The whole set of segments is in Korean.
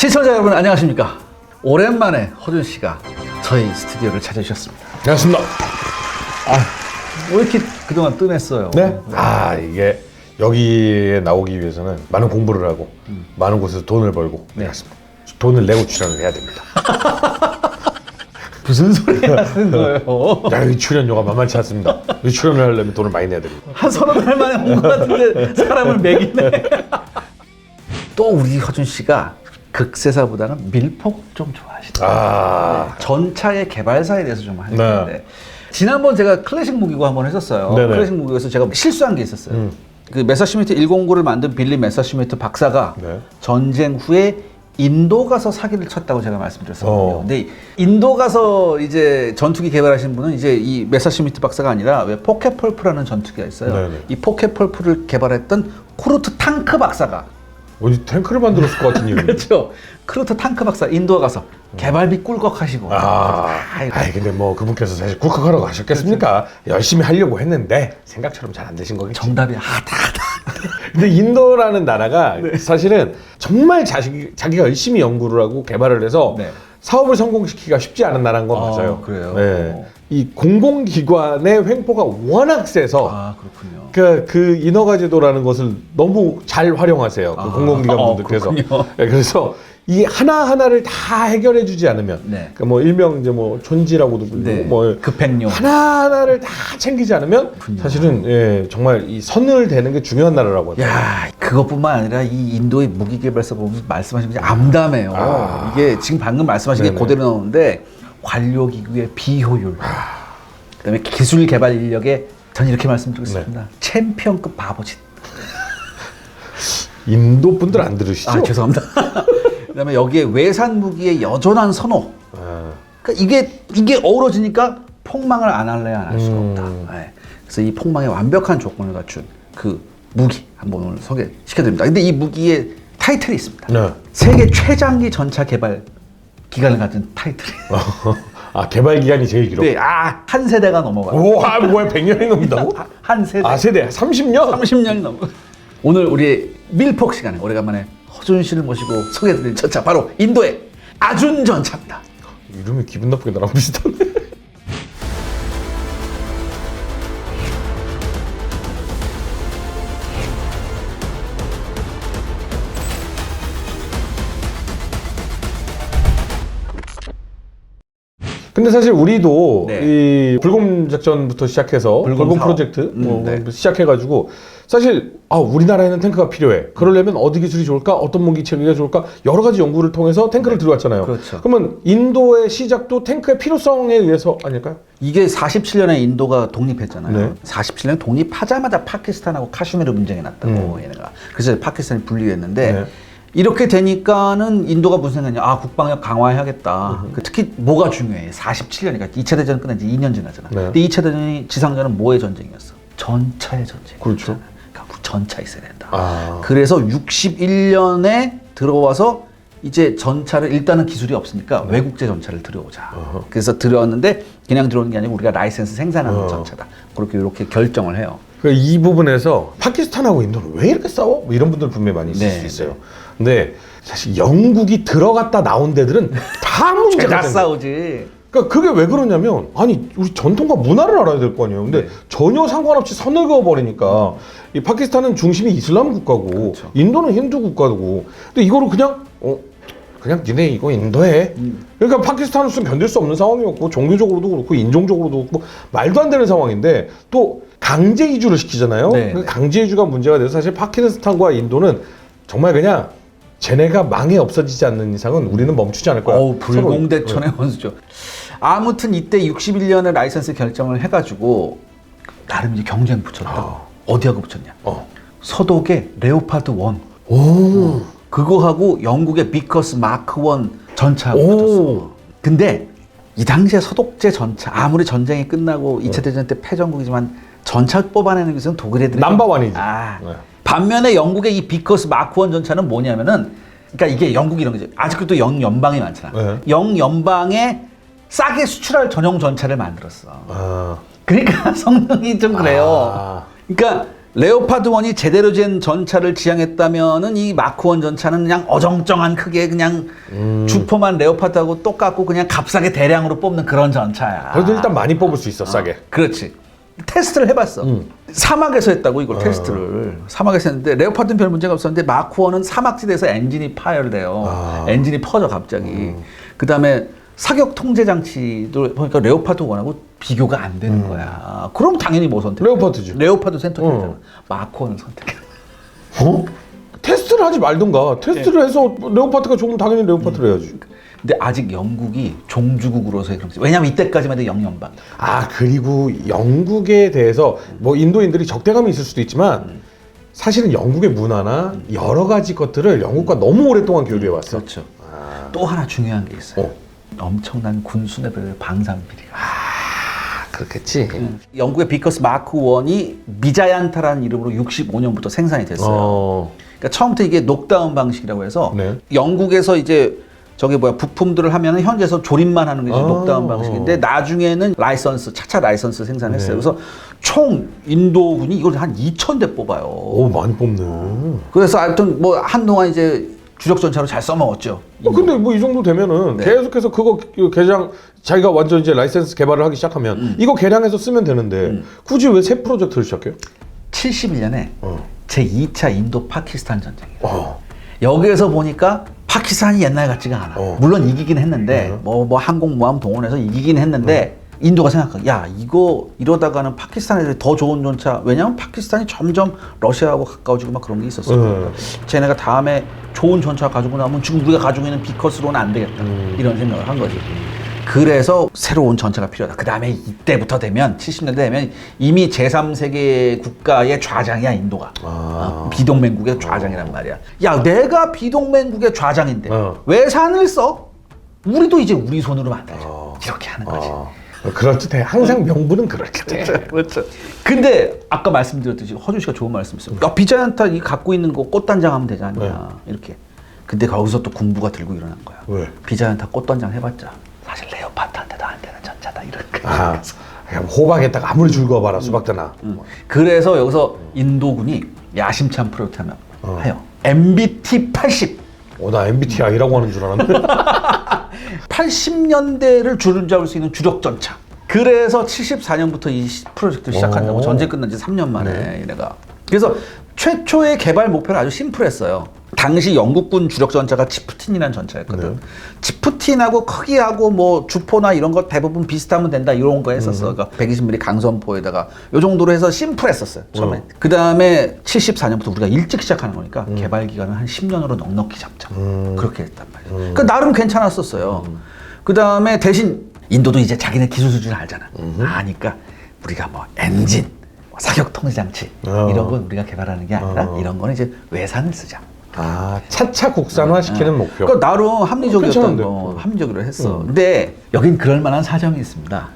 시청자 여러분 안녕하십니까? 오랜만에 허준 씨가 저희 스튜디오를 찾아주셨습니다. 반갑습니다. 왜 이렇게 그동안 뜸했어요? 네? 이게 여기에 나오기 위해서는 많은 공부를 하고 많은 곳에서 돈을 벌고 그렇습니다. 돈을 내고 출연을 해야 됩니다. 무슨 소리 하는 거예요? 야, 이 출연료가 만만치 않습니다. 이 출연을 하려면 돈을 많이 내야 됩니다. 한 서너 달 만에 온 것 같은데 사람을 매기네. 또 우리 허준 씨가 극세사보다는 밀폭 좀 좋아하시더라고요. 전차의 개발사에 대해서 좀 하는데 지난번 제가 클래식 무기고 한번 했었어요. 네네. 클래식 무기에서 제가 실수한 게 있었어요. 그 메서시미트 109를 만든 빌리 메서시미트 박사가 전쟁 후에 인도 가서 사기를 쳤다고 제가 말씀드렸었거든요. 근데 인도 가서 이제 전투기 개발하신 분은 이제 이 메서시미트 박사가 아니라 왜 포켓폴프라는 전투기가 있어요. 네네. 이 포켓폴프를 개발했던 쿠르트 탕크 박사가 어디 탱크를 만들었을 것 같은 이름. 그렇죠. 크루트 탕크 박사 인도 가서 개발비 꿀꺽하시고. 근데 뭐 그분께서 사실 꿀꺽하러 가셨겠습니까? 열심히 하려고 했는데 생각처럼 잘 안 되신 거겠죠. 정답이 근데 인도라는 나라가 사실은 정말 자기가 열심히 연구를 하고 개발을 해서 사업을 성공시키기가 쉽지 않은 나라인 건 맞아요. 그래요? 네. 이 공공기관의 횡포가 워낙 세서 그렇군요. 그 인허가제도라는 것을 너무 잘 활용하세요. 그 공공기관분들께서. 그래서 이 하나하나를 다 해결해주지 않으면, 뭐 일명 이제 뭐 촌지라고도 불리고, 뭐 급행용 하나하나를 다 챙기지 않으면 사실은 정말 이 선을 대는 게 중요한 나라라고 합니다. 야, 그것뿐만 아니라 이 인도의 무기 개발사 보면 말씀하신 게 암담해요. 이게 지금 방금 말씀하신 게 그대로 나오는데 관료기구의 비효율, 그다음에 기술 개발 인력의 전 이렇게 말씀드리겠습니다. 챔피언급 바보짓. 인도 분들 안 들으시죠? 죄송합니다. 그다음에 여기에 외산 무기의 여전한 선호. 그러니까 이게 어우러지니까 폭망을 안 할래야 안 할 수가 없다. 그래서 이 폭망의 완벽한 조건을 갖춘 그 무기 한번 오늘 소개시켜드립니다. 근데 이 무기의 타이틀이 있습니다. 세계 최장기 전차 개발 기간을 가진 타이틀이. 개발 기간이 제일 길어. 한 세대가 넘어가요. 뭐야 100년이 넘는다고? 한 세대. 세대 30년? 30년이 넘어. 오늘 우리의 밀폭 시간에 오래간만에 허준 씨를 모시고 소개해드릴 전차 바로 인도의 아준 전차입니다. 이름이 기분 나쁘게 나랑 비슷하네. 근데 사실 우리도 이 불곰 작전부터 시작해서 불곰 프로젝트 시작해가지고 사실 우리나라에는 탱크가 필요해. 그러려면 어디 기술이 좋을까? 어떤 무기 체계가 좋을까? 여러 가지 연구를 통해서 탱크를 들어왔잖아요. 그렇죠. 그러면 인도의 시작도 탱크의 필요성에 의해서 아닐까요? 이게 47년에 인도가 독립했잖아요. 47년 독립하자마자 파키스탄하고 카슈미르 분쟁이 났다고 얘네가. 그래서 파키스탄이 분리됐는데 이렇게 되니까는 인도가 무슨 생각이냐. 국방력 강화해야겠다. 특히 뭐가 중요해. 47년이니까 2차 대전 끝난 지 2년 지나잖아. 근데 2차 대전이 지상전은 뭐의 전쟁이었어? 전차의 전쟁. 그렇죠. 그러니까 전차 있어야 된다. 그래서 61년에 들어와서 이제 전차를 일단은 기술이 없으니까 외국제 전차를 들여오자. 그래서 들여왔는데 그냥 들어오는 게 아니고 우리가 라이센스 생산하는 전차다. 그렇게 이렇게 결정을 해요. 이 부분에서 파키스탄하고 인도는 왜 이렇게 싸워? 뭐 이런 분들 분명히 많이 있을 수 있어요. 근데 사실 영국이 들어갔다 나온 데들은 다 문제가 싸우지. 그러니까 그게 왜 그러냐면 우리 전통과 문화를 알아야 될 거 아니에요. 근데 전혀 상관없이 선을 그어버리니까 이 파키스탄은 중심이 이슬람 국가고 인도는 힌두 국가고 근데 이거를 그냥 니네 이거 인도해. 그러니까 파키스탄으로서는 견딜 수 없는 상황이었고 종교적으로도 그렇고 인종적으로도 그렇고 말도 안 되는 상황인데 또 강제 이주를 시키잖아요. 강제 이주가 문제가 돼서 사실 파키스탄과 인도는 정말 그냥 쟤네가 망해 없어지지 않는 이상은 우리는 멈추지 않을 거야. 불공대천의 원수죠. 아무튼 이때 61년에 라이선스 결정을 해가지고 나름 이제 경쟁 붙였다. 어디하고 붙였냐? 서독의 레오파드 1. 그거하고 영국의 비커스 마크 1 전차하고 붙었어. 근데 이 당시에 서독제 전차 아무리 전쟁이 끝나고 2차 대전 때 패전국이지만 전차 뽑아내는 것은 독일 애들이 넘버원이지. 반면에 영국의 이 비커스 마크 1 전차는 뭐냐면은 그러니까 이게 영국이 이런 거죠. 아직도 영연방이 많잖아. 영연방에 싸게 수출할 전용 전차를 만들었어. 그러니까 성능이 좀 그래요. 그러니까 레오파드 1이 제대로 된 전차를 지향했다면은 이 마크 1 전차는 그냥 어정쩡한 크게 그냥 주포만 레오파드하고 똑같고 그냥 값싸게 대량으로 뽑는 그런 전차야. 그래도 일단 많이 뽑을 수 있어, 싸게. 그렇지. 테스트를 해봤어. 사막에서 했다고 이걸 테스트를. 사막에서 했는데 레오파드는 별 문제가 없었는데 마크 1은 사막지대에서 엔진이 파열돼요. 엔진이 퍼져 갑자기. 그 다음에 사격 통제 장치도 보니까 레오파드 1하고 비교가 안 되는 거야. 그럼 당연히 뭐 선택? 레오파드지. 레오파드 선택했잖아. 마크 1을 선택해. 테스트를 하지 말든가. 테스트를 해서 레오파드가 좋으면 당연히 레오파드를 해야지. 근데 아직 영국이 종주국으로서 그런 거지. 왜냐면 이때까지만 해도 영연방. 아, 그리고 영국에 대해서 뭐 인도인들이 적대감이 있을 수도 있지만 사실은 영국의 문화나 여러 가지 것들을 영국과 너무 오랫동안 교류해 왔어. 그렇죠. 또 하나 중요한 게 있어요. 엄청난 군수레벨의 방산비리가. 그렇겠지. 영국의 비커스 마크 1이 미자얀타라는 이름으로 65년부터 생산이 됐어요. 그러니까 처음부터 이게 녹다운 방식이라고 해서 네. 영국에서 이제 저게 뭐야 부품들을 하면은 현지에서 조립만 하는 게 녹다운 방식인데 나중에는 라이선스 차차 라이선스 생산했어요. 네. 그래서 총 인도군이 이걸 한 2,000대 뽑아요. 오, 많이 뽑네. 그래서 하여튼 뭐 한동안 이제 주력 전차로 잘 써먹었죠. 근데 뭐 이 정도 되면은 계속해서 그거 개량 자기가 완전 이제 라이센스 개발을 하기 시작하면 이거 개량해서 쓰면 되는데 굳이 왜 새 프로젝트를 시작해요? 71년에 제2차 인도 파키스탄 전쟁이에요. 여기에서 보니까 파키스탄이 옛날 같지가 않아. 물론 이기긴 했는데 뭐 항공모함 동원해서 이기긴 했는데 인도가 생각하고 야 이거 이러다가는 파키스탄 애들이 더 좋은 전차 왜냐면 파키스탄이 점점 러시아하고 가까워지고 막 그런 게 있었어요. 쟤네가 다음에 좋은 전차 가지고 나오면 지금 우리가 가지고 있는 비커스로는 안 되겠다 이런 생각을 한 거지. 그래서 새로운 전차가 필요하다. 그 다음에 이때부터 되면 70년대 되면 이미 제3세계 국가의 좌장이야 인도가. 비동맹국의 좌장이란 말이야. 야 내가 비동맹국의 좌장인데 왜 산을 써? 우리도 이제 우리 손으로 만들자. 이렇게 하는 거지. 그렇지. 항상 명분은 그렇게 돼. 그렇죠. 근데 아까 말씀드렸듯이 허준 씨가 좋은 말씀했어요. 야 비자얀타 이 갖고 있는 거 꽃단장 하면 되지 않냐 이렇게. 근데 거기서 또 군부가 들고 일어난 거야. 왜? 비자얀타 꽃단장 해봤자 사실 레오파드한테도 안 되는 전차다 이렇게. 그냥 호박에다가 아무리 즐거워봐라 수박대나. 그래서 여기서 인도군이 야심찬 프로젝트를 해요. MBT 80. 나 MBTI라고 하는 줄 알았는데. 80년대를 줄을 잡을 수 있는 주력 전차. 그래서 74년부터 이 프로젝트를 시작한다고. 전쟁 끝난 지 3년 만에 얘네가. 그래서 최초의 개발 목표는 아주 심플했어요. 당시 영국군 주력 전차가 치프틴이라는 전차였거든. 치프틴하고 크기하고 뭐 주포나 이런 거 대부분 비슷하면 된다 이런 거 했었어. 그러니까 120mm 강선포에다가 요 정도로 해서 심플했었어요. 처음에. 그 다음에 74년부터 우리가 일찍 시작하는 거니까 개발 기간을 한 10년으로 넉넉히 잡자. 그렇게 했단 말이에요. 그러니까 나름 괜찮았었어요. 그 다음에 대신 인도도 이제 자기네 기술 수준을 알잖아. 아니까 우리가 뭐 엔진, 뭐 사격 통제 장치 이런 건 우리가 개발하는 게 아니라 이런 거는 이제 외산을 쓰자. 차차 국산화 시키는 목표. 그러니까 나름 합리적이었던 괜찮은데. 합리적으로 했어. 근데 여긴 그럴 만한 사정이 있습니다.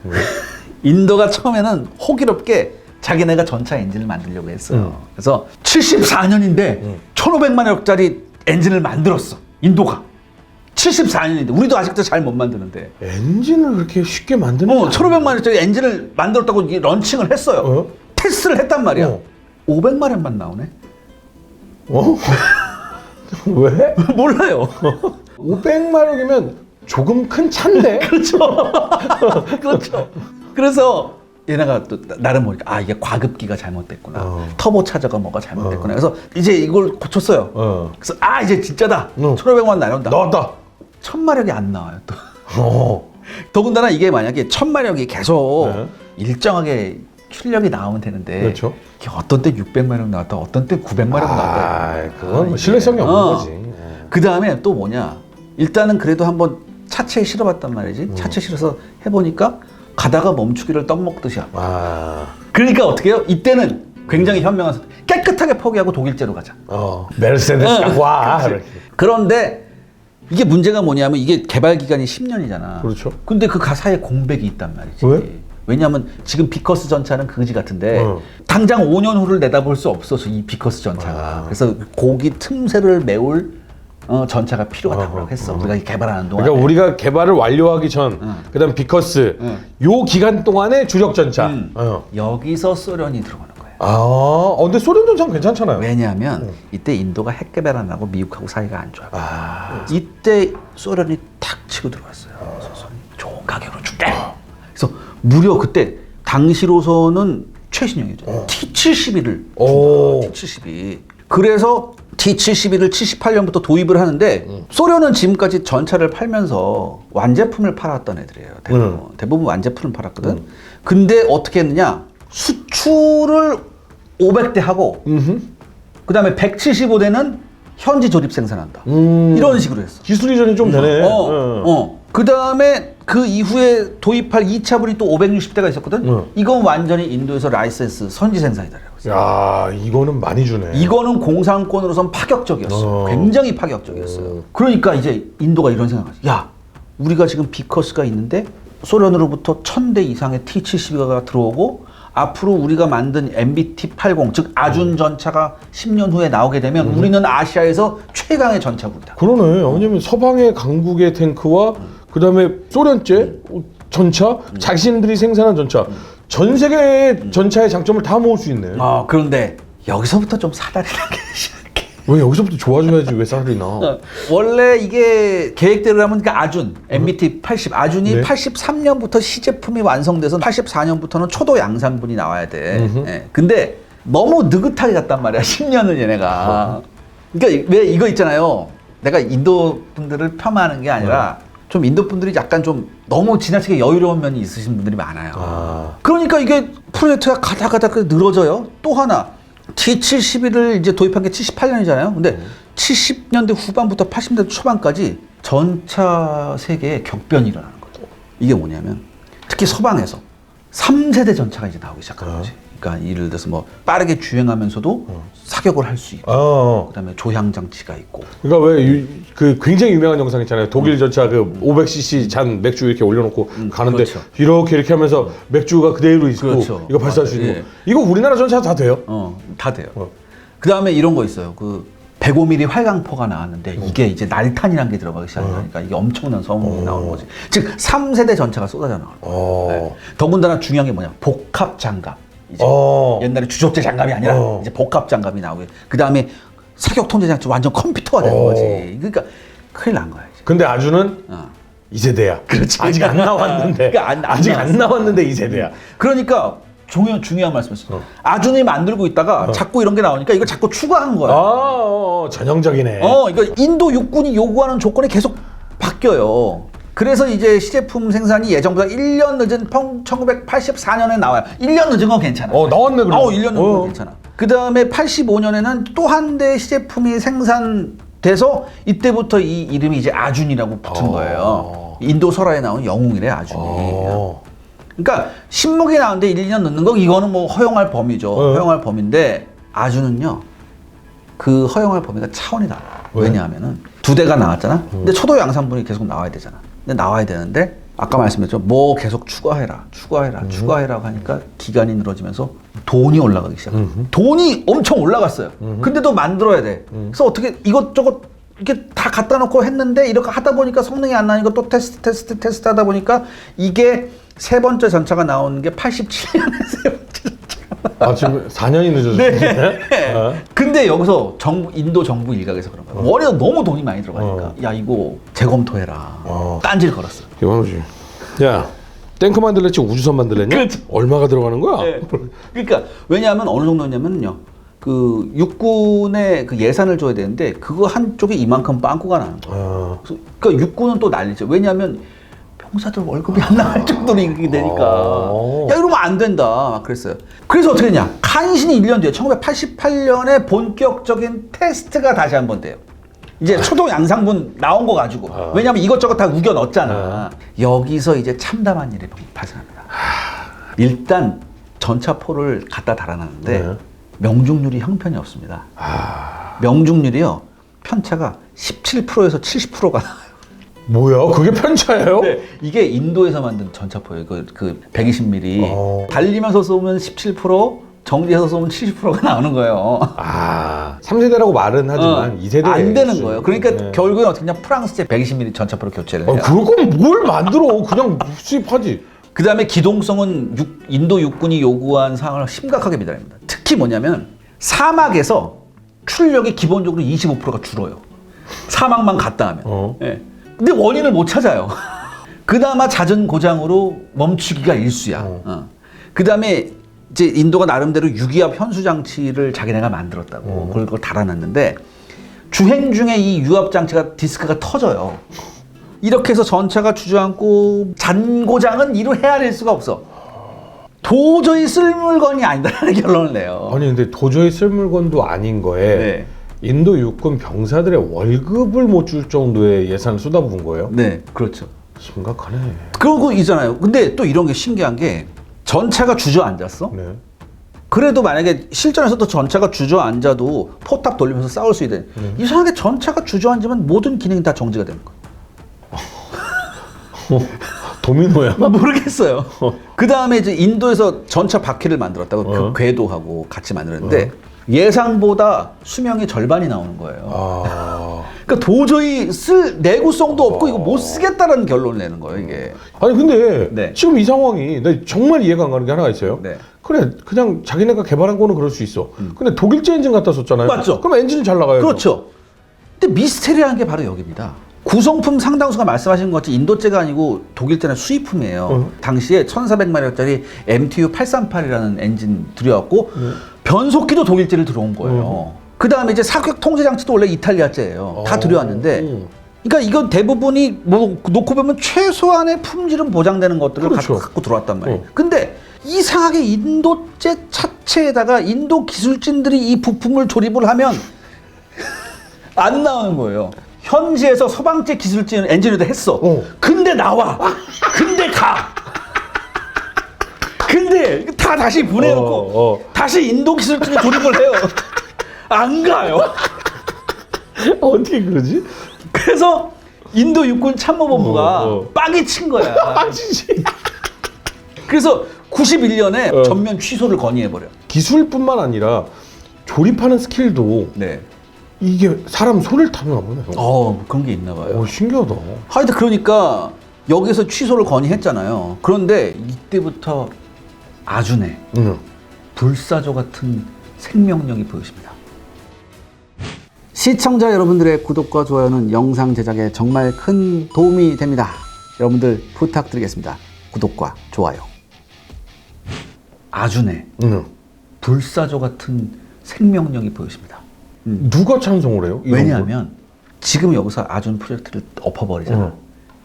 인도가 처음에는 호기롭게 자기네가 전차 엔진을 만들려고 했어요. 그래서 74년인데 1,500마력짜리 엔진을 만들었어. 인도가. 74년인데 우리도 아직도 잘 못 만드는데. 엔진을 그렇게 쉽게 만드는? 1,500마력짜리 엔진을 만들었다고 런칭을 했어요. 테스트를 했단 말이야. 500마력만 나오네. 왜? 몰라요. 500마력이면 조금 큰 차인데? 그렇죠. 그렇죠. 그래서 얘네가 또 나름 보니까 이게 과급기가 잘못됐구나. 터보 차저가 뭐가 잘못됐구나. 그래서 이제 이걸 고쳤어요. 그래서 이제 진짜다. 1,500만 나온다. 나왔다. 1,000마력이 안 나와요 또. 더군다나 이게 만약에 1,000마력이 계속 일정하게 출력이 나오면 되는데 그렇죠. 이게 어떤 때 600마력 나왔다 어떤 때 900마력 나왔다. 그건 신뢰성이 없는 거지. 그 다음에 또 뭐냐 일단은 그래도 한번 차체에 실어봤단 말이지. 차체 실어서 해보니까 가다가 멈추기를 떡 먹듯이 하고. 그러니까 어떻게 해요? 이때는 굉장히 현명한 선택. 깨끗하게 포기하고 독일제로 가자. 메르세데스 와. 그런데 이게 문제가 뭐냐면 이게 개발 기간이 10년이잖아. 그렇죠. 근데 그 사이에 공백이 있단 말이지. 왜? 왜냐하면 지금 비커스 전차는 그지 같은데 당장 5년 후를 내다볼 수 없어서 이 비커스 전차가. 그래서 고기 틈새를 메울 전차가 필요하다고 했어. 우리가 개발하는 동안. 그러니까 우리가 개발을 완료하기 전, 그다음 비커스 요 기간 동안에 주력 전차. 여기서 소련이 들어가는 거예요. 근데 소련 전차는 괜찮잖아요. 왜냐하면 이때 인도가 핵 개발 안 하고 미국하고 사이가 안 좋아요. 이때 소련이 탁 치고 들어왔어요. 그래서 좋은 가격으로 줄게. 그래서 무려 그때 당시로서는 최신형이죠. T-72를 준다. T-72. 그래서 T-72를 78년부터 도입을 하는데 소련은 지금까지 전차를 팔면서 완제품을 팔았던 애들이에요. 대부분 완제품을 팔았거든. 근데 어떻게 했느냐? 수출을 500대 하고 그다음에 175대는 현지 조립 생산한다. 이런 식으로 했어. 기술 이전이 좀 되네. 그다음에 그 이후에 도입할 2차분이 또 560대가 있었거든. 이건 완전히 인도에서 라이센스 선지 생산이다라고 했어. 야, 이거는 많이 주네. 이거는 공산권으로선 파격적이었어. 굉장히 파격적이었어요. 그러니까 이제 인도가 이런 생각을 했어. 야, 우리가 지금 비커스가 있는데 소련으로부터 1000대 이상의 T-72가 들어오고 앞으로 우리가 만든 MBT-80, 즉 아준 전차가 10년 후에 나오게 되면 우리는 아시아에서 최강의 전차국이다. 그러네. 왜냐면 서방의 강국의 탱크와 그다음에 소련제 전차, 자신들이 생산한 전차, 전 세계의 전차의 장점을 다 모을 수 있네. 그런데 여기서부터 좀 사다리 나기 시작해. 왜 여기서부터 좋아져야지 왜 사다리 나? 원래 이게 계획대로라면 그 아준, MBT-80, 아준이 83년부터 시제품이 완성돼서 84년부터는 초도 양산분이 나와야 돼. 예. 근데 너무 느긋하게 갔단 말이야. 10년을 얘네가. 그러니까 왜 이거 있잖아요. 내가 인도 분들을 폄하하는 게 아니라 좀 인도 분들이 약간 좀 너무 지나치게 여유로운 면이 있으신 분들이 많아요. 그러니까 이게 프로젝트가 가다 늘어져요. 또 하나. T-72를 이제 도입한 게 78년이잖아요. 근데 70년대 후반부터 80년대 초반까지 전차 세계에 격변이 일어나는 거죠. 이게 뭐냐면 특히 서방에서 3세대 전차가 이제 나오기 시작하는 거지. 그러니까 예를 들어서 뭐 빠르게 주행하면서도 사격을 할 수 있고 그다음에 조향 장치가 있고. 그러니까 왜 그 굉장히 유명한 영상 있잖아요. 독일 전차 그 500cc 잔 맥주 이렇게 올려놓고 가는데 그렇죠. 이렇게 하면서 맥주가 그대로 있고 그렇죠. 이거 발사할 수 있는 예. 거. 이거 우리나라 전차 다 돼요? 다 돼요. 그다음에 이런 거 있어요. 그 105mm 활강포가 나왔는데 이게 이제 날탄이라는 게 들어가기 시작하니까 이게 엄청난 성능이 나오는 거지. 즉 3세대 전차가 쏟아져 나오는 거예요. 네. 더군다나 중요한 게 뭐냐? 복합 장갑. 이제 옛날에 주접제 장갑이 아니라 이제 복합 장갑이 나오고 그다음에 사격 통제 장치 완전 컴퓨터가 되는 거지. 그러니까 큰일 난 거야. 이제. 근데 아주는 2세대야. 그렇지. 아직 안 나왔는데. 그러니까 아직 안 나왔는데 2세대야. 그러니까 중요한 말씀이었어. 아준이 만들고 있다가 자꾸 이런 게 나오니까 이걸 자꾸 추가한 거야. 전형적이네. 그러니까 인도 육군이 요구하는 조건이 계속 바뀌어요. 그래서 이제 시제품 생산이 예정보다 1년 늦은 1984년에 나와요. 1년 늦은 건 괜찮아. 나왔네, 그럼. 1년 늦은 건 괜찮아. 그 다음에 85년에는 또 한 대 시제품이 생산돼서 이때부터 이 이름이 이제 아준이라고 붙은 거예요. 인도 설화에 나온 영웅이래, 아준이. 그러니까 신목이 나오는데 1, 2년 늦는 거 이거는 뭐 허용할 범위죠. 허용할 범위인데 아준은요. 그 허용할 범위가 차원이 달라요. 왜냐하면은 2대가 나왔잖아. 근데 초도 양산분이 계속 나와야 되잖아. 근데 나와야 되는데 아까 말씀드렸죠. 뭐 계속 추가해라고 하니까 기간이 늘어지면서 돈이 올라가기 시작해요. 돈이 엄청 올라갔어요. 근데도 만들어야 돼. 그래서 어떻게 이것저것 이렇게 다 갖다 놓고 했는데 이렇게 하다 보니까 성능이 안 나니까 또 테스트 하다 보니까 이게 세 번째 전차가 나온 게 87년에 세 번째 전차가 지금 4년이 늦어졌네. 네. 근데 여기서 인도 정부 일각에서 그런 거야. 월에도 너무 돈이 많이 들어가니까 야 이거 재검토해라. 딴지를 걸었어. 이거지. 야, 탱크 만들랬지 우주선 만들랬냐? 그렇죠. 얼마가 들어가는 거야? 네. 그러니까 왜냐하면 어느 정도냐면요. 그 육군에 그 예산을 줘야 되는데 그거 한쪽에 이만큼 빵꾸가 나는 거야. 그러니까 육군은 또 난리죠. 왜냐하면 병사들 월급이 안 나갈 정도로 이렇게 되니까 야 이러면 안 된다 막 그랬어요. 그래서 어떻게 했냐? 간신히 1년 뒤에 1988년에 본격적인 테스트가 다시 한번 돼요. 이제 초도 양상분 나온 거 가지고 왜냐하면 이것저것 다 우겨 넣었잖아. 여기서 이제 참담한 일이 발생합니다. 일단 전차포를 갖다 달아놨는데 명중률이 형편이 없습니다. 명중률이요 편차가 17%에서 70%가 나와요. 뭐야? 그게 편차예요? 네, 이게 인도에서 만든 전차포예요. 그 120mm 달리면서 쏘면 17%, 정지해서 쏘면 70%가 나오는 거예요. 3세대라고 말은 하지만 2세대 안 되는 거예요. 그러니까 결국엔 어떻게 하냐 프랑스제 120mm 전차포로 교체를 해요. 그럴 거면 뭘 만들어? 그냥 수입하지. 그 다음에 기동성은 인도 육군이 요구한 사항을 심각하게 미달합니다. 특히 특히 뭐냐면 사막에서 출력이 기본적으로 25%가 줄어요. 사막만 갔다 하면. 예. 근데 원인을 못 찾아요. 그나마 잦은 고장으로 멈추기가 일수야. 그다음에 이제 인도가 나름대로 유기압 현수 장치를 자기네가 만들었다고 그걸 달아놨는데 주행 중에 이 유압 장치가 디스크가 터져요. 이렇게 해서 전차가 주저앉고 잔고장은 이루 헤아릴 수가 없어. 도저히 쓸 물건이 아니다라는 결론을 내요. 아니 근데 도저히 쓸 물건도 아닌 거에 네. 인도 육군 병사들의 월급을 못 줄 정도의 예산을 쏟아부은 거예요? 네, 그렇죠. 심각하네. 그러고 있잖아요. 근데 또 이런 게 신기한 게 전차가 주저앉았어. 네. 그래도 만약에 실전에서도 전차가 주저앉아도 포탑 돌리면서 싸울 수 있대. 이상하게 전차가 주저앉으면 모든 기능이 다 정지가 되는 거야. 도미노야? 모르겠어요. 그 다음에 이제 인도에서 전차 바퀴를 만들었다고 그 궤도하고 같이 만들었는데 예상보다 수명이 절반이 나오는 거예요. 그러니까 도저히 쓸 내구성도 없고 이거 못 쓰겠다라는 결론을 내는 거예요, 이게. 아니 근데 네. 지금 이 상황이 나 정말 이해가 안 가는 게 하나가 있어요. 네. 그래 그냥 자기네가 개발한 거는 그럴 수 있어. 근데 독일제 엔진 갖다 썼잖아요. 맞죠. 그럼 엔진은 잘 나가요. 그렇죠. 근데 미스테리한 게 바로 여기입니다. 구성품 상당수가 말씀하신 것 같이 인도제가 아니고 독일제는 수입품이에요. 당시에 1400마력짜리 MTU 838이라는 엔진 들여왔고 변속기도 독일제를 들어온 거예요. 그 다음에 이제 사격 통제 장치도 원래 이탈리아제예요. 다 들여왔는데 그러니까 이건 대부분이 뭐 놓고 보면 최소한의 품질은 보장되는 것들을 그렇죠. 갖고 들어왔단 말이에요. 근데 이상하게 인도제 차체에다가 인도 기술진들이 이 부품을 조립을 하면 안 나오는 거예요. 현지에서 서방제 기술진 엔지니어도 했어. 근데 나와. 근데 가. 근데 다 다시 보내놓고 다시 인도 기술진이 조립을 해요. 안 가요. 어떻게 그러지? 그래서 인도 육군 참모본부가 빡이 친 거야. 빠지지. 그래서 91년에 전면 취소를 건의해버려. 기술뿐만 아니라 조립하는 스킬도 네. 이게 사람 손을 타나 보네요. 그런 게 있나 봐요. 신기하다. 하여튼 그러니까 여기서 취소를 건의했잖아요. 그런데 이때부터 아주네, 불사조 같은 생명력이 보여집니다. 시청자 여러분들의 구독과 좋아요는 영상 제작에 정말 큰 도움이 됩니다. 여러분들 부탁드리겠습니다. 구독과 좋아요. 아주네, 불사조 같은 생명력이 보여집니다. 누가 찬성을 해요? 이런 왜냐하면 지금 여기서 아준 프로젝트를 엎어버리잖아.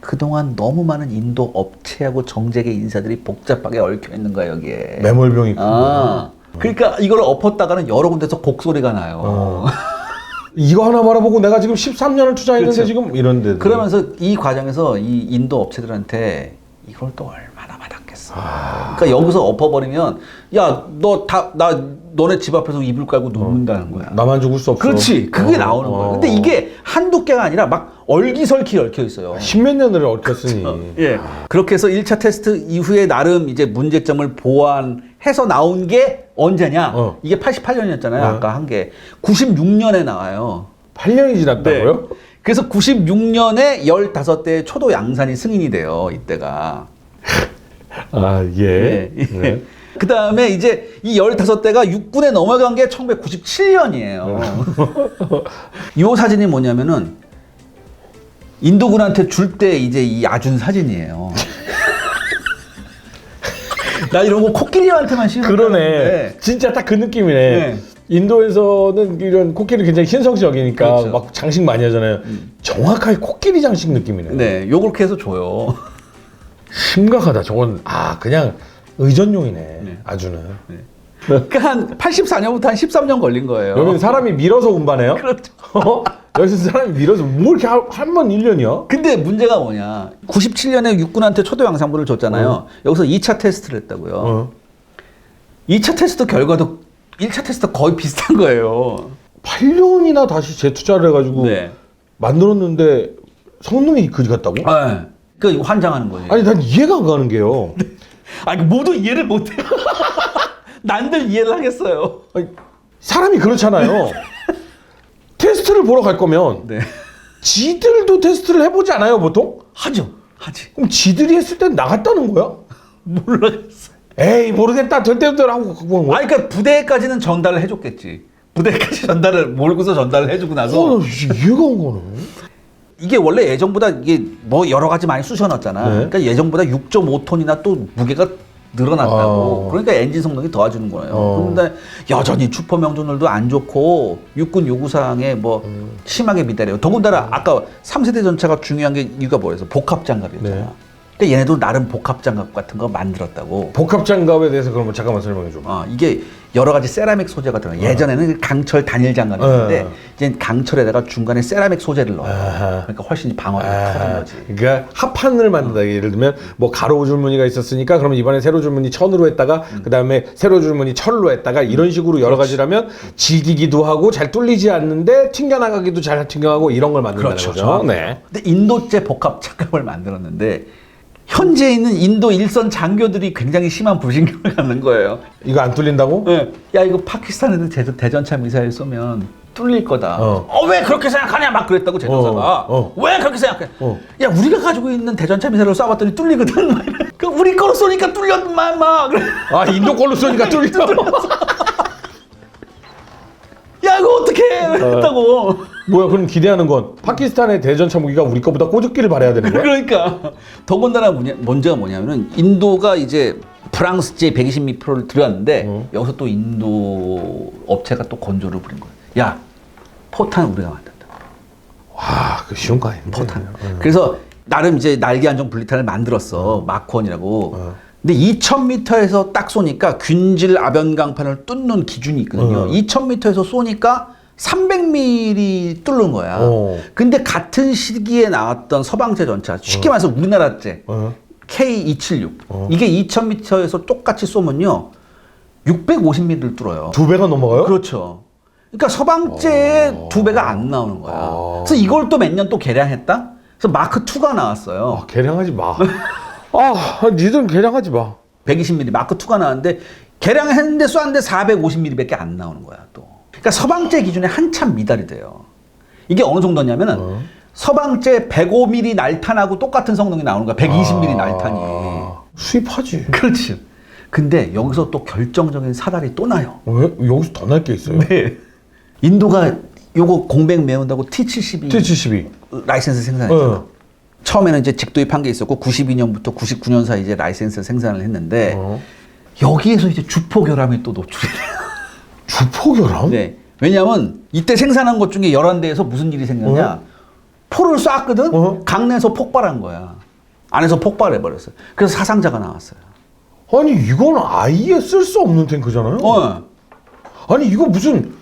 그동안 너무 많은 인도 업체하고 정재계 인사들이 복잡하게 얽혀 있는 거야 여기에. 매몰병이 있고. 그러니까 이걸 엎었다가는 여러 군데서 곡소리가 나요. 이거 하나 바라보고 내가 지금 13년을 투자했는데 그렇죠. 지금 이런데. 그러면서 이 과정에서 이 인도 업체들한테 이걸 또 얼마나 받았겠어. 그러니까 여기서 엎어버리면 야 너네 집 앞에서 이불 깔고 눕는다는 거야. 나만 죽을 수 없어. 그렇지. 그게 나오는 거야. 근데 이게 한두 개가 아니라 막 얼기설키 얽혀 있어요. 십몇 년을 얽혔으니. 예. 그렇게 해서 1차 테스트 이후에 나름 이제 문제점을 보완해서 나온 게 언제냐? 이게 88년이었잖아요. 아까 한 게. 96년에 나와요. 8년이 지났다고요? 네. 그래서 96년에 15대의 초도 양산이 승인이 돼요. 이때가. 예. 네. 그 다음에 이제 이 15대가 육군에 넘어간 게 1997년이에요. 이 사진이 뭐냐면은 인도군한테 줄 때 이제 이 아준 사진이에요. 나 이런 거 코끼리한테만 씌우는 그러네. 진짜 딱 그 느낌이네. 네. 인도에서는 이런 코끼리 굉장히 신성적이니까 그렇죠. 막 장식 많이 하잖아요. 정확하게 코끼리 장식 느낌이네. 네, 요렇게 해서 줘요. 심각하다. 저건 그냥 의전용이네. 네. 아주는. 네. 그러니까 한 84년부터 한 13년 걸린 거예요. 여기는 사람이 밀어서 운반해요? 그렇죠. 여기서 사람이 밀어서 뭐 이렇게 한 번 1년이야? 근데 문제가 뭐냐. 97년에 육군한테 초도 양상부를 줬잖아요. 여기서 2차 테스트를 했다고요. 2차 테스트 결과도 1차 테스트 거의 비슷한 거예요. 8년이나 다시 재투자를 해가지고 네. 만들었는데 성능이 그지 같다고? 네. 그 환장하는 거예요. 아니 난 이해가 안 가는 게요. 아니 모두 이해를 못해요. 난들 이해를 하겠어요. 아니, 사람이 그렇잖아요. 테스트를 보러 갈 거면 네. 지들도 테스트를 해보지 않아요 보통? 하죠. 하지. 그럼 지들이 했을 땐 나갔다는 거야? 모르겠어요. 에이 모르겠다 될 대로 하고 갖고 온 거야? 아니 그러니까 부대까지는 전달을 해줬겠지. 부대까지 전달을 몰고서 전달을 해주고 나서 이해가 안 가네. 이게 원래 예전보다 이게 뭐 여러 가지 많이 쑤셔놨잖아. 네. 그러니까 예전보다 6.5톤이나 또 무게가 늘어났다고. 그러니까 엔진 성능이 도와주는 거예요. 그런데 여전히 슈퍼 명중률도 안 좋고 육군 요구사항에 뭐 심하게 미달해요. 더군다나 아까 3세대 전차가 중요한 게 이유가 뭐였어? 복합장갑이었잖아. 네. 그러니까 얘네도 나름 복합장갑 같은 거 만들었다고. 복합장갑에 대해서 그러면 잠깐만 설명해 줘. 이게 여러 가지 세라믹 소재가 들어가. 예전에는 강철 단일 장갑이었는데 이제 강철에다가 중간에 세라믹 소재를 넣어요. 그러니까 훨씬 방어력이 커진 거지. 그러니까 합판을 만든다. 예를 들면 뭐 가로 줄무늬가 있었으니까 그러면 이번에 세로 줄무늬 천으로 했다가 그다음에 세로 줄무늬 철로 했다가 이런 식으로 여러 가지라면 질기기도 하고 잘 뚫리지 않는데 튕겨나가기도 잘 튕겨나가고 이런 걸 만든다는 거죠. 네. 근데 인도제 복합 장갑을 만들었는데 현재 있는 인도 일선 장교들이 굉장히 심한 불신경을 갖는 거예요. 이거 안 뚫린다고? 네. 야 이거 파키스탄에도 대전차 미사일 쏘면 뚫릴 거다. 왜 그렇게 생각하냐 막 그랬다고 제조사가. 왜 그렇게 생각해? 야 우리가 가지고 있는 대전차 미사일을 쏴봤더니 뚫리거든. 그 우리 거로 쏘니까 뚫렸만 막. 아 인도 걸로 쏘니까 뚫린다. 야 이거 어떻게 했다고. 뭐야 그럼 기대하는 건 파키스탄의 대전차 무기가 우리 거보다 꼬집기를 바라야 되는 거야? 그러니까 더군다나 문제가 뭐냐면은 인도가 이제 프랑스제 120m를 들여왔는데 여기서 또 인도 업체가 또 건조를 부린 거야. 야 포탄 우리가 만든다. 와, 그 쉬운 거 아닌데. 포탄. 그래서 나름 이제 날개 안정 분리탄을 만들었어. 마크1이라고. 근데 2000m에서 딱 쏘니까 균질 아변강판을 뚫는 기준이 있거든요. 2000m에서 쏘니까 300mm 뚫는 거야. 근데 같은 시기에 나왔던 서방제 전차, 쉽게 말해서 우리나라제 K276 이게 2000m에서 똑같이 쏘면요 650mm를 뚫어요. 2배가 넘어가요? 그렇죠. 그러니까 서방제의 2배가 안 나오는 거야. 그래서 이걸 또 몇 년 또 개량했다? 그래서 마크2가 나왔어요. 아, 개량하지 마. 니들은 개량하지 마. 120mm 마크2가 나왔는데 개량했는데 쐈는데 450mm밖에 안 나오는 거야 또. 그러니까 서방제 기준에 한참 미달이 돼요. 이게 어느 정도냐면은 서방제 105mm 날탄하고 똑같은 성능이 나오는 거야. 120mm 날탄이. 수입하지. 그렇지. 근데 여기서 또 결정적인 사달이 또 나요. 왜? 여기서 더 날 게 있어요? 네. 인도가 요거 공백 메운다고 T-72 T-72 라이센스 생산했잖아. 처음에는 이제 직도입한 게 있었고 92년부터 99년 사이 이제 라이센스 생산을 했는데 여기에서 이제 주포결함이 또 노출이 돼요. 주포결함? 네. 왜냐하면 이때 생산한 것 중에 11대에서 무슨 일이 생겼냐. 포를 쐈거든? 강내에서 폭발한 거야. 안에서 폭발해버렸어요. 그래서 사상자가 나왔어요. 아니 이건 아예 쓸 수 없는 탱크잖아요. 아니 이거 무슨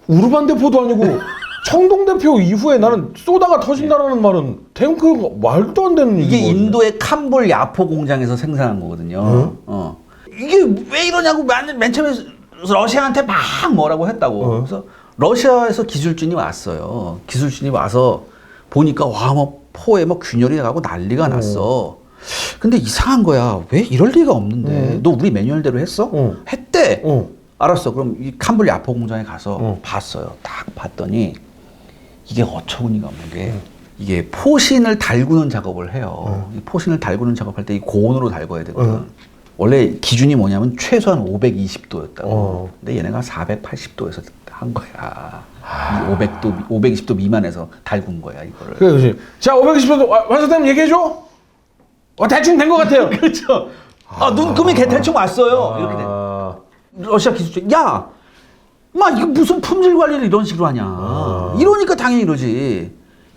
우르반 대포도 아니고 청동 대표 이후에 나는 쏘다가 터진다라는 말은 탱크가 말도 안 되는 이게 일이거든요. 인도의 캄볼 야포 공장에서 생산한 거거든요. 이게 왜 이러냐고 맨 처음에 러시아한테 막 뭐라고 했다고. 그래서 러시아에서 기술진이 왔어요. 기술진이 와서 보니까 와 뭐 포에 뭐 균열이 나가고 난리가 났어. 근데 이상한 거야. 왜 이럴 리가 없는데. 너 우리 매뉴얼대로 했어? 했대. 알았어. 그럼 이 캄볼 야포 공장에 가서 봤어요. 딱 봤더니 이게 어처구니가 없는 게 이게 포신을 달구는 작업을 해요. 이 포신을 달구는 작업할 때 이 고온으로 달궈야 되거든. 원래 기준이 뭐냐면 최소한 520도였다고. 근데 얘네가 480도에서 한 거야. 500도, 520도 미만에서 달군 거야, 이거를. 그래, 자, 520도 완성되면 얘기해줘? 대충 된 것 같아요. 그렇죠. 눈금이 대충 왔어요. 이렇게 돼. 러시아 기술자, 야! 이거 무슨 품질 관리를 이런 식으로 하냐. 이러니까 당연히 이러지.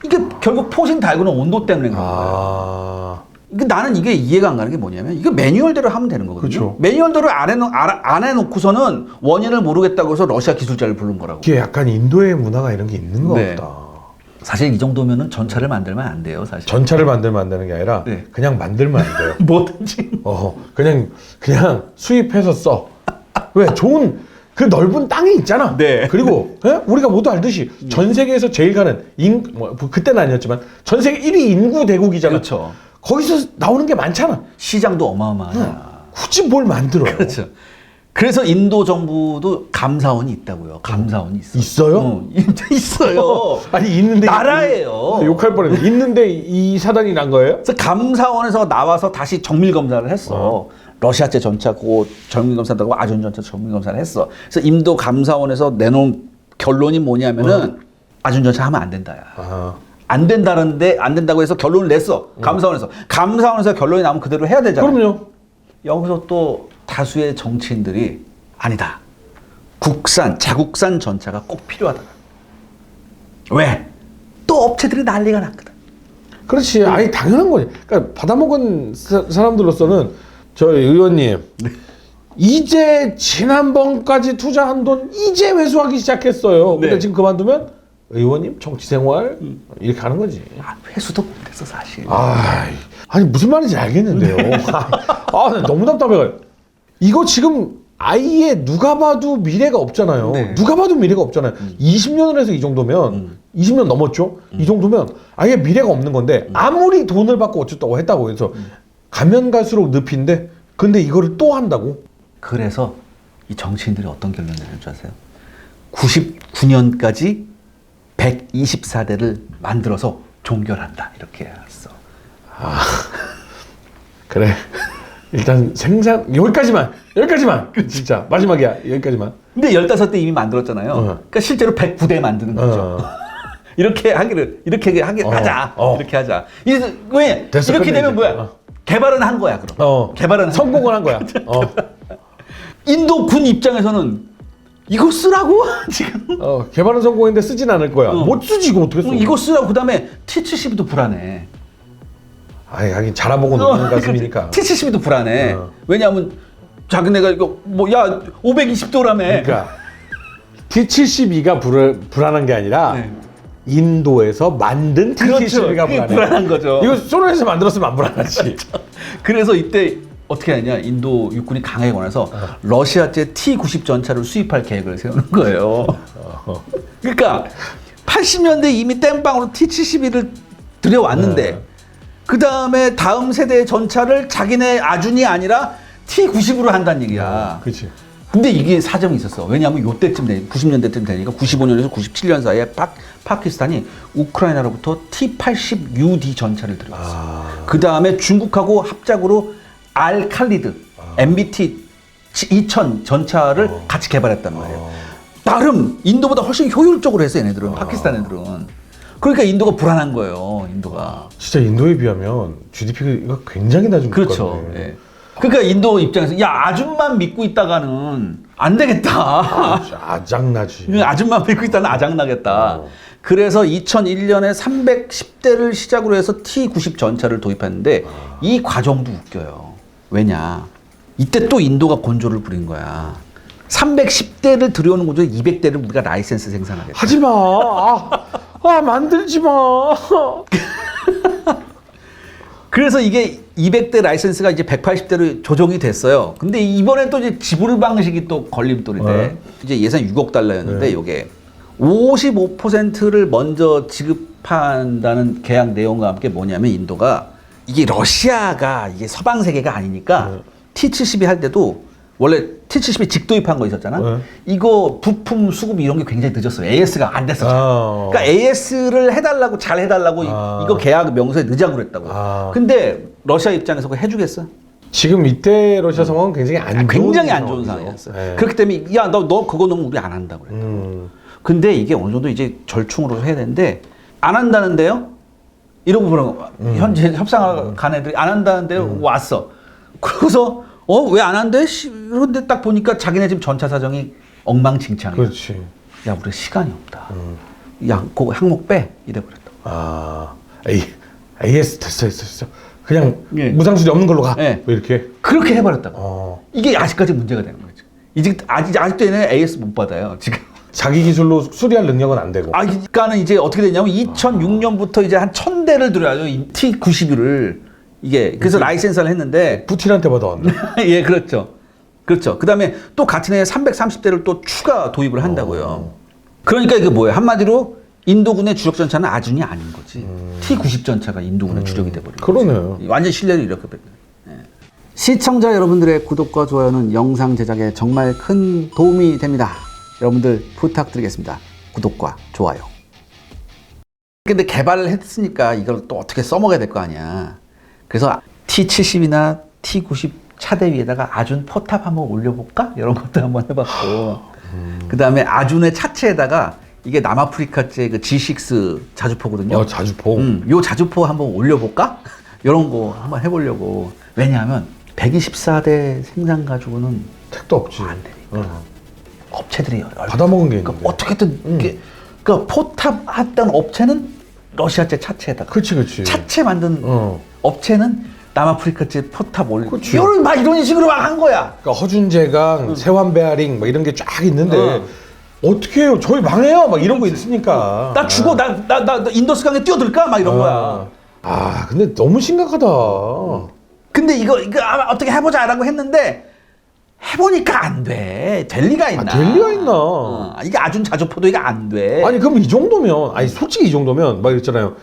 이게 결국 포신 달구는 온도 때문에 그런 거예요. 나는 이게 이해가 안 가는 게 뭐냐면 이거 매뉴얼대로 하면 되는 거거든요. 그렇죠. 매뉴얼대로 안 해놓고서는 원인을 모르겠다고 해서 러시아 기술자를 부른 거라고. 이게 약간 인도의 문화가 이런 게 있는 것 같다. 사실 이 정도면은 전차를 만들면 안 돼요, 사실. 전차를 만들면 안 되는 게 아니라 그냥 만들면 안 돼요. 뭐든지. 그냥 수입해서 써. 왜? 좋은 그 넓은 땅이 있잖아. 그리고 우리가 모두 알듯이 전 세계에서 제일 가는 그때는 아니었지만 전 세계 1위 인구 대국이잖아. 그렇죠. 거기서 나오는 게 많잖아. 시장도 어마어마하잖아. 굳이 뭘 만들어요? 그렇죠. 그래서 인도 정부도 감사원이 있다고요. 감사원이 있어요. 있어요? 있어요. 아니 있는데 나라예요. 욕할 뻔했네. 있는데 이 사단이 난 거예요? 그래서 감사원에서 나와서 다시 정밀 검사를 했어. 러시아제 전차고 정밀 검사하고 아준 전차 정밀 검사를 했어. 그래서 인도 감사원에서 내놓은 결론이 뭐냐면은 아준 전차 하면 안 된다야. 안 된다는데 안 된다고 해서 결론을 냈어. 감사원에서 결론이 나면 그대로 해야 되잖아. 그럼요. 여기서 또 다수의 정치인들이 아니다. 자국산 전차가 꼭 필요하다. 왜? 또 업체들이 난리가 났거든. 그렇지. 아니 당연한 거지. 그러니까 받아먹은 사람들로서는 저희 의원님 이제 지난번까지 투자한 돈 이제 회수하기 시작했어요. 근데 지금 그만두면 의원님 정치 생활 이렇게 하는 거지. 회수도 못했어 사실. 아니 무슨 말인지 알겠는데요. 너무 답답해요. 이거 지금 아예 누가 봐도 미래가 없잖아요. 네. 누가 봐도 미래가 없잖아요. 20년을 해서 이 정도면 20년 넘었죠. 이 정도면 아예 미래가 없는 건데 아무리 돈을 받고 어쨌다고 했다고 해서 가면 갈수록 늪인데 근데 이거를 또 한다고? 그래서 이 정치인들이 어떤 결론을 내는 줄 아세요? 99년까지 124대를 만들어서 종결한다 이렇게 했어. 그래. 일단 생산 여기까지만 진짜 마지막이야 여기까지만. 근데 15대 이미 만들었잖아요. 그러니까 실제로 109대 만드는 거죠. 이렇게 하자. 이렇게 하자. 왜? 됐어, 이렇게 끝내자. 되면 뭐야? 개발은 한 거야, 그럼. 개발은 성공을 한 거야. 인도 군 입장에서는 이거 쓰라고 지금. 개발은 성공했는데 쓰진 않을 거야. 못 쓰지 이거 어떻게 써? 이거 쓰라고 그다음에 T-72도 불안해. 하긴 자라보고 노는 가슴이니까. T-72도 불안해. 왜냐하면 자기네가 이거 520도라며. 그러니까 T-72가 불안한 게 아니라 인도에서 만든 T-72가 불안한 거죠. 이거 소련에서 만들었으면 안 불안하지. 그래서 이때 어떻게 하냐? 인도 육군이 강하게 권해서 러시아제 T-90 전차를 수입할 계획을 세우는 거예요. 그러니까 80년대 이미 땜빵으로 T-72를 들여왔는데 그 다음에 다음 세대의 전차를 자기네 아준이 아니라 T-90으로 한다는 얘기야. 그렇지. 근데 이게 사정이 있었어. 왜냐하면 요때쯤 90년대쯤 되니까 95년에서 97년 사이에 파키스탄이 우크라이나로부터 T-80UD 전차를 들여왔어. 그 다음에 중국하고 합작으로 알칼리드 MBT 2000 전차를 같이 개발했단 말이에요. 나름 인도보다 훨씬 효율적으로 했어 얘네들은. 파키스탄 애들은. 그러니까 인도가 불안한 거예요. 인도가. 진짜 인도에 비하면 GDP가 굉장히 낮은 그렇죠. 국가네. 예. 그러니까 인도 입장에서 야 아줌만 믿고 있다가는 안 되겠다. 아장나지. 아줌만 믿고 있다는 아장나겠다. 그래서 2001년에 310대를 시작으로 해서 T-90 전차를 도입했는데 이 과정도 웃겨요. 왜냐? 이때 또 인도가 곤조를 부린 거야. 310대를 들여오는 건 200대를 우리가 라이센스 생산하겠다. 하지 마. 만들지 마. 그래서 이게 200대 라이센스가 이제 180대로 조정이 됐어요. 근데 이번에 또 이제 지불 방식이 또 걸림돌이 돼. 이제 예산 6억 달러였는데 이게 55%를 먼저 지급한다는 계약 내용과 함께 뭐냐면 인도가 이게 러시아가 이게 서방 세계가 아니니까 T-72 할 때도 원래 T-72 직도입한 거 있었잖아. 이거 부품 수급 이런 게 굉장히 늦었어요. AS가 안 됐었잖아. 그러니까 AS를 해달라고 잘 해달라고 이거 계약 명서에 넣자고 그랬다고. 근데 러시아 입장에서 그거 해주겠어? 지금 이때 러시아 상황은 굉장히 안 좋은 상황이었어요. 네. 그렇기 때문에 야 너 그거 넣으면 우리 안 한다고 그랬다고. 근데 이게 어느 정도 이제 절충으로 해야 되는데 안 한다는데요? 이러고 그런 거. 현재 협상을 간 애들이 안 한다는데요? 왔어. 그래서 왜 안 한대? 그런데 딱 보니까 자기네 지금 전차 사정이 엉망진창이야. 그렇지. 야, 우리 시간이 없다. 야, 그거 항목 빼. 이래 버렸다. AS 됐어. 그냥 무상수리 없는 걸로 가. 왜 이렇게? 그렇게 해버렸다고. 이게 아직까지 문제가 되는 거죠. 아직도 얘네 AS 못 받아요. 지금. 자기 기술로 수리할 능력은 안 되고. 그러니까는 이제 어떻게 되냐면 2006년부터 이제 한 1000대를 들여야죠. T-91을. 이게 그래서 라이센스를 했는데 푸틴한테 받아왔네. 예, 그렇죠. 그다음에 또 같은 해에 330대를 또 추가 도입을 한다고요. 그러니까 이게 뭐예요? 한마디로 인도군의 주력 전차는 아준이 아닌 거지. T-90 전차가 인도군의 주력이 돼 버린 거죠. 그러네요. 완전 신뢰를 이렇게 뺐. 시청자 여러분들의 구독과 좋아요는 영상 제작에 정말 큰 도움이 됩니다. 여러분들 부탁드리겠습니다. 구독과 좋아요. 근데 개발을 했으니까 이걸 또 어떻게 써먹어야 될 거 아니야. 그래서 T70이나 T90 차대 위에다가 아준 포탑 한번 올려볼까? 이런 것도 한번 해봤고 그 다음에 아준의 차체에다가 이게 남아프리카제 그 G6 자주포거든요. 자주포. 요 자주포 한번 올려볼까? 이런 거 한번 해보려고. 왜냐하면 124대 생산 가지고는 택도 없지. 안 되니까. 업체들이 받아먹은 게 있는데. 그러니까 어떻게든 이게 그러니까 포탑 했던 업체는 러시아제 차체에다가 그치. 차체 만든 업체는 남아프리카제 포탑 올리고 그치. 이런 막 이런 식으로 막 한 거야. 그러니까 허준제강, 세환베아링 막 이런 게 쫙 있는데 어떻게 해요? 저희 망해요. 막 이런 거 있으니까. 나 죽어. 나 인더스 강에 뛰어들까? 막 이런 거야. 근데 너무 심각하다. 근데 이거 어떻게 해보자라고 했는데 해보니까 안 돼. 될 리가 있나? 될 리가 있나? 이게 아준 자주포도 이게 안 돼. 아니 그럼 이 정도면 솔직히 이 정도면 막 있잖아요.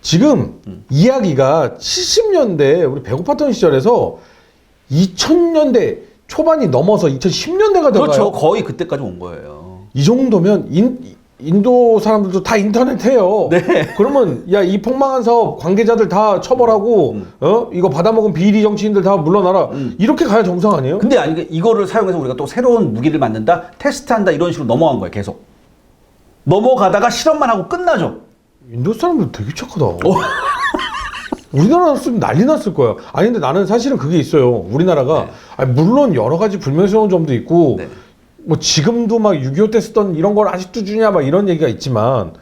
지금 이야기가 70년대 우리 배고팠던 시절에서 2000년대 초반이 넘어서 2010년대가 돼가요. 그렇죠. 거의 그때까지 온 거예요. 이 정도면 인도 사람들도 다 인터넷 해요. 네. 그러면 야 이 폭망한 사업 관계자들 다 처벌하고 이거 받아먹은 비리 정치인들 다 물러나라. 이렇게 가야 정상 아니에요? 근데 아니 이거를 사용해서 우리가 또 새로운 무기를 만든다, 테스트한다 이런 식으로 넘어간 거예요. 계속 넘어가다가 실험만 하고 끝나죠. 인도 사람들 되게 착하다. 우리나라였으면 난리 났을 거야. 아니 근데 나는 사실은 그게 있어요. 우리나라가 물론 여러 가지 불명스러운 점도 있고 뭐 지금도 막 6.25 때 쓰던 이런 걸 아직도 주냐 막 이런 얘기가 있지만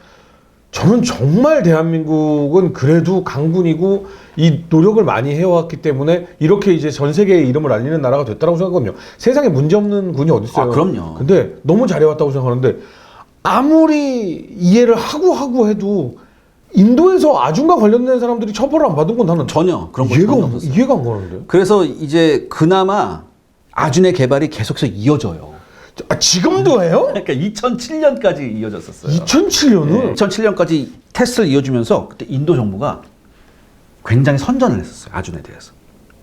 저는 정말 대한민국은 그래도 강군이고 이 노력을 많이 해왔기 때문에 이렇게 이제 전 세계에 이름을 알리는 나라가 됐다고 생각하거든요. 세상에 문제없는 군이 어디 있어요? 그럼요. 근데 너무 잘해왔다고 생각하는데 아무리 이해를 하고 해도 인도에서 아준과 관련된 사람들이 처벌을 안 받은 건 나는 전혀 그런 거 전혀 없었어요. 이해가 안 가는데. 그래서 이제 그나마 아준의 개발이 계속해서 이어져요. 지금도 해요? 그러니까 2007년까지 이어졌었어요. 2007년은? 2007년까지 테스트를 이어주면서 그때 인도 정부가 굉장히 선전을 했었어요. 아준에 대해서.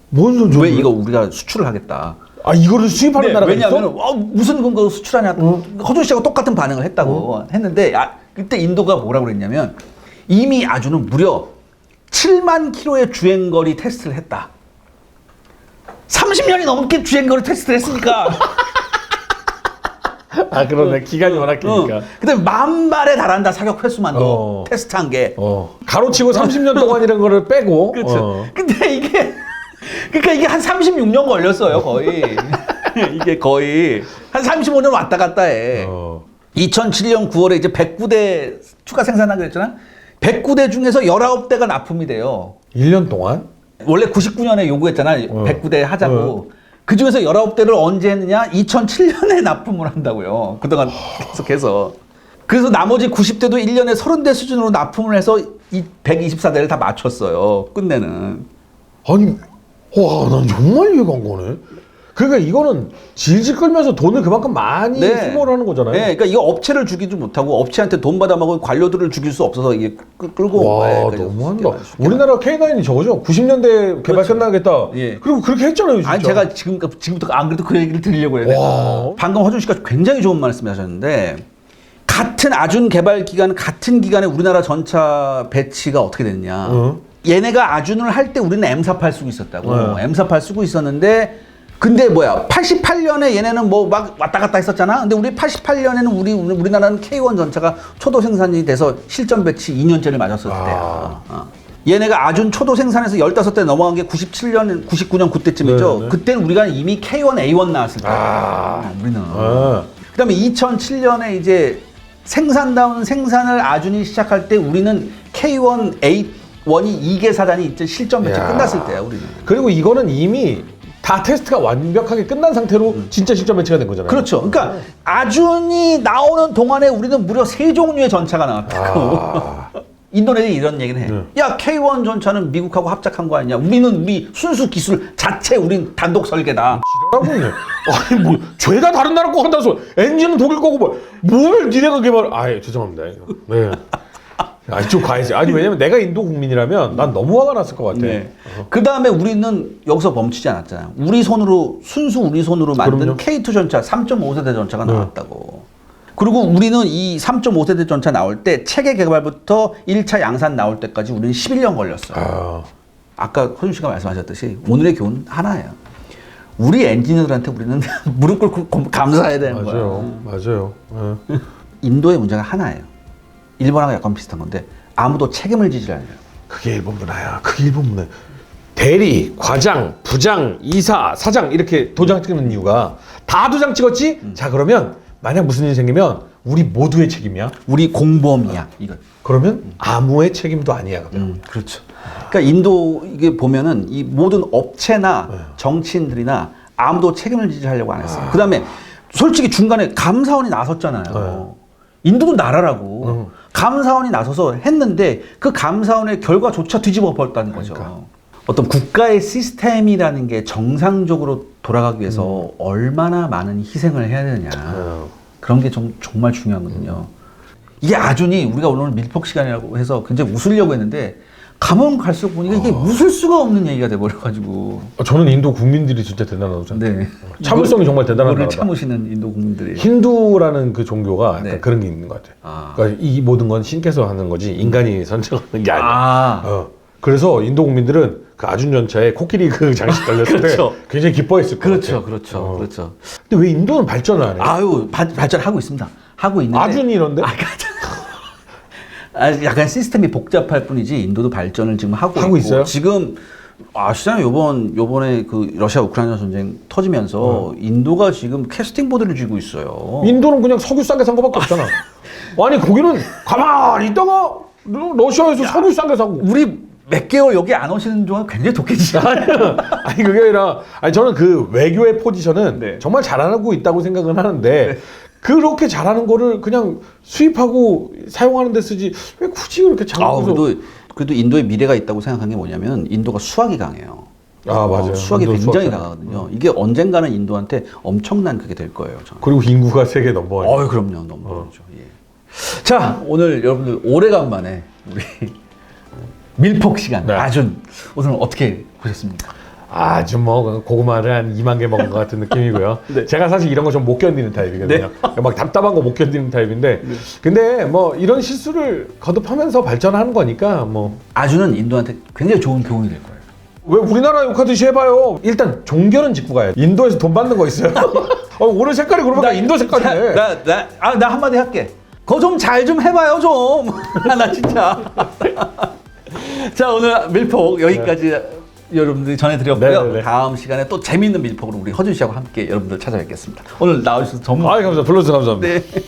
뭔 선전? 왜 이거 우리가 수출을 하겠다. 이거를 수입하는 나라가 있어? 왜냐하면 무슨 근거로 수출하냐. 허준 씨하고 똑같은 반응을 했다고 했는데 그때 인도가 뭐라고 그랬냐면 이미 아준은 무려 7만 킬로의 주행거리 테스트를 했다. 30년이 넘게 주행거리 테스트를 했으니까. 그러네. 기간이 워낙 기니까. 그다음에 10,000발에 달한다 사격 횟수만도 테스트한 게. 가로치고 30년 동안이라는 거를 빼고. 그렇죠. 근데 이게 그러니까 이게 한 36년 걸렸어요, 거의. 이게 거의 한 35년 왔다 갔다 해. 2007년 9월에 이제 109대 추가 생산하기로 했잖아. 109대 중에서 19대가 납품이 돼요. 1년 동안? 원래 99년에 요구했잖아. 109대 하자고. 그 중에서 19대를 언제 했느냐? 2007년에 납품을 한다고요. 그동안 계속해서. 그래서 나머지 90대도 1년에 30대 수준으로 납품을 해서 이 124대를 다 맞췄어요. 끝내는. 아니, 난 정말 이해가 안 가네. 그러니까 이거는 질질 끌면서 돈을 그만큼 많이 수모를 하는 거잖아요. 네, 그러니까 이거 업체를 죽이지 못하고 업체한테 돈 받아먹은 관료들을 죽일 수 없어서 이게 끌고 온 거예요. 너무한다. 우리나라 K9이 저거죠? 90년대 개발 끝나겠다. 그리고 그렇게 했잖아요, 진짜. 아니 제가 지금부터 안 그래도 그 얘기를 드리려고 해요. 방금 허준 씨가 굉장히 좋은 말씀하셨는데 같은 아준 개발 기간 같은 기간에 우리나라 전차 배치가 어떻게 됐냐? 얘네가 아준을 할 때 우리는 M48 쓰고 있었다고. M48 쓰고 있었는데. 근데 88년에 얘네는 뭐 막 왔다 갔다 했었잖아. 근데 우리 88년에는 우리나라는 K1 전차가 초도 생산이 돼서 실전 배치 2년째를 맞았을 때야. 얘네가 아준 초도 생산에서 15대 넘어간 게 97년, 99년 그때쯤이죠. 그때는 우리가 이미 K1, A1 나왔을 때야. 우리는. 그다음에 2007년에 이제 생산다운 생산을 아준이 시작할 때 우리는 K1, A1이 2개 사단이 이제 실전 배치 끝났을 때야, 우리는. 그리고 이거는 이미 다 테스트가 완벽하게 끝난 상태로 진짜 실전 배치가 된 거잖아요. 그렇죠. 그러니까 아준이 나오는 동안에 우리는 무려 3종류의 전차가 나왔다고. 인도네시아 이런 얘기는 해. 야, K1 전차는 미국하고 합작한 거 아니냐? 우리 순수 기술 자체 우린 단독 설계다. 지랄하고 있네. 아니 뭐 죄다 다른 나라 거 한다서 엔진은 독일 거고 뭘 니네가 개발? 죄송합니다. 네. 아니 좀 가야지. 아니 왜냐면 내가 인도 국민이라면 난 너무 화가 났을 것 같아. 네. 그 다음에 우리는 여기서 멈추지 않았잖아요. 우리 손으로 만든 그럼요. K2 전차 3.5세대 전차가 나왔다고. 그리고 우리는 이 3.5세대 전차 나올 때 체계 개발부터 1차 양산 나올 때까지 우리는 11년 걸렸어요. 아까 허준 씨가 말씀하셨듯이 오늘의 교훈 하나예요. 우리 엔지니어들한테 우리는 무릎 꿇고 감사해야 되는 거예요. 맞아요. 인도의 문제가 하나예요. 일본하고 약간 비슷한 건데 아무도 책임을 지지 않아요. 그게 일본 문화야. 그게 일본 문화. 대리, 과장, 부장, 이사, 사장 이렇게 도장 찍는 이유가 다 도장 찍었지? 자 그러면 만약 무슨 일이 생기면 우리 모두의 책임이야. 우리 공범이야. 이거. 그러면 아무의 책임도 아니야. 그렇죠. 그러니까 인도 이게 보면은 이 모든 업체나 정치인들이나 아무도 책임을 지지 하려고 안 했어요. 그다음에 솔직히 중간에 감사원이 나섰잖아요. 인도도 나라라고 감사원이 나서서 했는데 그 감사원의 결과조차 뒤집어 버렸다는 거죠. 그러니까. 어떤 국가의 시스템이라는 게 정상적으로 돌아가기 위해서 얼마나 많은 희생을 해야 되느냐. 그런 게 정말 중요하거든요. 이게 아준이 우리가 오늘 밀폭 시간이라고 해서 굉장히 웃으려고 했는데 가면 갈수록 보니까 이게 웃을 수가 없는 얘기가 돼버려가지고. 저는 인도 국민들이 진짜 대단하다고 생각해요. 네. 참을성이 정말 대단한 이거를 나라다. 참으시는 인도 국민들이. 힌두라는 그 종교가 약간 네. 그런 게 있는 것 같아요. 그러니까 이 모든 건 신께서 하는 거지 인간이 선택하는 게 아니야. 그래서 인도 국민들은 그 아준 전차에 코끼리 그 장식 달렸을 그렇죠. 때 굉장히 기뻐했을 것 같아요. 그렇죠. 근데 왜 인도는 발전을 안 해? 아유, 발전하고 있습니다. 하고 있는데. 아준이 이런데? 약간 시스템이 복잡할 뿐이지 인도도 발전을 지금 하고 있고. 있어요? 지금 아시잖아요. 요번에 그 러시아 우크라이나 전쟁 터지면서 인도가 지금 캐스팅 보드를 쥐고 있어요. 인도는 그냥 석유 싸게 산 거밖에 없잖아. 아니 거기는 가만히 있다가 러시아에서 석유 싸게 사고. 우리 몇 개월 여기 안 오시는 동안 굉장히 독해지죠. 아니 그게 아니라 저는 그 외교의 포지션은 네. 정말 잘하고 있다고 생각은 하는데 그렇게 잘하는 거를 그냥 수입하고 사용하는 데 쓰지 왜 굳이 그렇게 장구서 그래도 인도에 미래가 있다고 생각한 게 뭐냐면 인도가 수학이 강해요. 맞아요. 수학이 인도 굉장히 수학 강하거든요. 이게 언젠가는 인도한테 엄청난 그게 될 거예요. 저는. 그리고 인구가 세계 넘버원. 그럼요. 넘버원이죠. 예. 자, 오늘 여러분들 오래간만에 우리 밀폭 시간. 네. 아준 오늘 어떻게 보셨습니까? 아주 뭐 고구마를 한 2만 개 먹은 것 같은 느낌이고요. 네. 제가 사실 이런 거 좀 못 견디는 타입이거든요. 막 답답한 거 못 견디는 타입인데 근데 뭐 이런 실수를 거듭하면서 발전하는 거니까 뭐 아준은 인도한테 굉장히 좋은 교훈이 될 거예요. 왜 우리나라 욕하듯이 해봐요. 일단 종교는 짚고 가야 돼. 인도에서 돈 받는 거 있어요. 오늘 색깔이 그러면 인도 색깔이네. 나 한마디 할게. 그거 좀 잘 좀 해봐요 좀. 나 진짜. 자, 오늘 밀폭 여기까지 여러분들이 전해드렸고요. 네네네. 다음 시간에 또 재미있는 밀폭으로 우리 허준 씨하고 함께 여러분들 찾아뵙겠습니다. 오늘 나와주셔서 정말 감사합니다. 불러주셔서 감사합니다. 네.